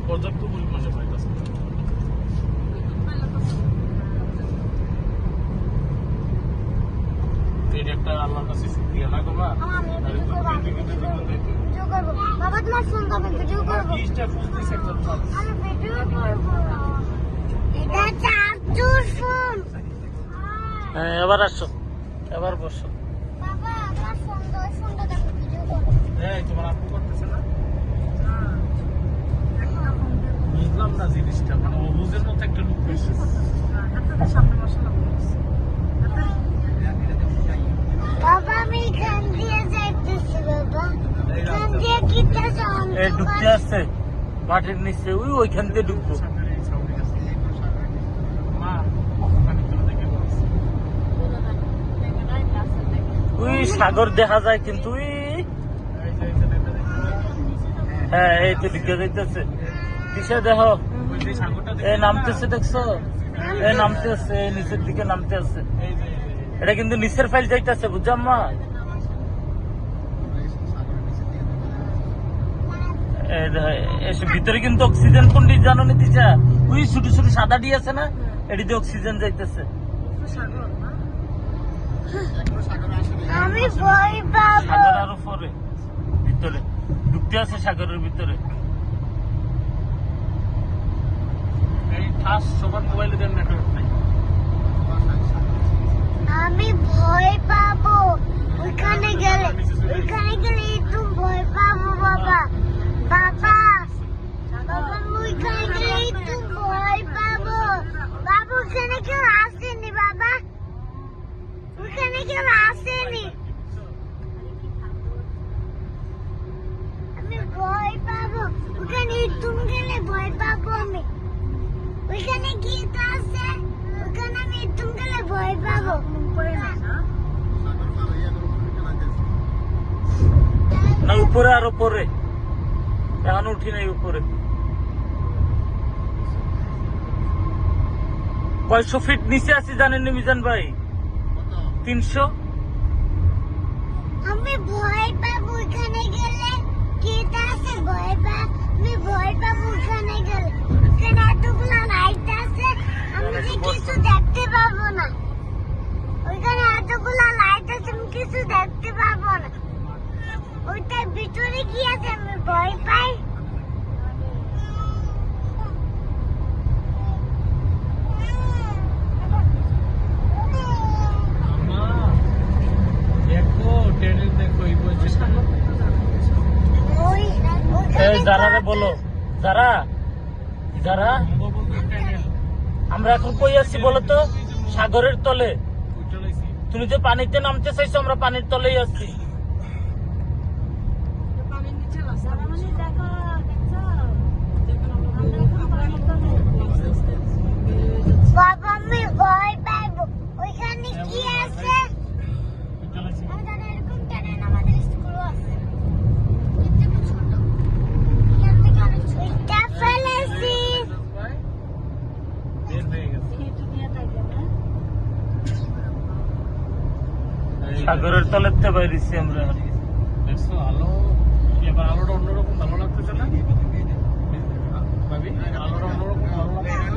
পর্যাপ্ত পরিমাণে পাইতেছে। এটা একটা আল্লাহর কাছে শুকরিয়া না গো মা। বাবা তোমার ফোন করবে ভিডিও করব। কিসটা ফুলতেছে একদম সব। আমি ভিডিও করব। এটা চাচুর ফোন। হ্যাঁ এবার আসো, এবার বসো। বাবা আমার ফোন দাও, ফোনটা দেখো ভিডিও করব। এই তোমার আপু করতেছে না? বুঝলাম না জিনিসটা, মানে অবুজের মতো একটা লুক পেয়েছে। বাবা আমি এখান দিয়ে যাইতেছি বাবা। এখান দিয়ে কিটাছে এই ঢুকতে আসছে মাটির নিচে, ওইখান দিয়ে ঢুকবো। মা ওখানে তো দেখে বলছি। ওই সাগর দেখা যায় কিন্তু হ্যাঁ এই তো ঢুকে যাইতেছে। কিসে দেখো এই নামতেছে, দেখছো এই নামতেছে, এই নিচের দিকে নামতে আছে। এটা কিন্তু নিচের ফাইল যাইতেছে, বুঝছো আম্মা? ভিতরে কিন্তু অক্সিজেন কোনটি জানো নি দিছা? ওই ছোট ছোট সাদা ডি আছে না, এটিতে অক্সিজেন যাইতেছে। আমি ভয় পাবো। সাগর আরো পরে ভিতরে ঢুকতে আছে, সাগরের ভিতরে। এই ঠাস সবার মোবাইলে দেন নেটওয়ার্ক নাই। আমি ভয় পাবো ওইখানে গেলে, একটু ভয় পাবো বাবা। বাবা বাবা ওইখানে গেলে একটু ভয় পাবো। বাবা ওখানে কেউ আসেনি বাবা, ওখানে কেউ আসেনি। আমি ভয় পাবো ওখানে, তুমি গেলে ভয় পাবো আমি। ওইখানে গীত আছে, ওখানে আমি তুমি গেলে ভয় পাবো। না উপরে আর উপরে, এখন উঠি নাই উপরে। কয়শো ফিট নিচে আছি জানেন মিজান ভাই? 300। আমি ভয় পাবো ওখানে গেলে, গীত আছে ভয় পাবো, আমি ভয় পাবো ওখানে গেলে। ওখানে এতগুলো লাইট আছে, আমি যে কিছু দেখতে পাবো না। ওইখানে এতগুলো লাইট আছে, আমি কিছু দেখতে পাবো না। ওইটার ভিতরে কি আছে আমি ভয় পাই। যারা বলো, যারা যারা আমরা এখন কই আছি বলো তো? সাগরের তলে। তুমি যে পানিতে নামতে চাইছো, আমরা পানির তলেই আছি। বাবা আমি ভয় পাবো ওইখানে কি আছে। এরকম টানেন আমাদের স্কুলও আছে, কিন্তু ছোট। এখান থেকে অনেক ছোট। এটা ফেলেছি। সাগরের তলের থেকে বাইরেছি আমরা। দেখছো আলো, এবার আলোটা অন্যরকম ভালো লাগতেছে না ভাবি? আলোটা অন্যরকম ভালো লাগছে।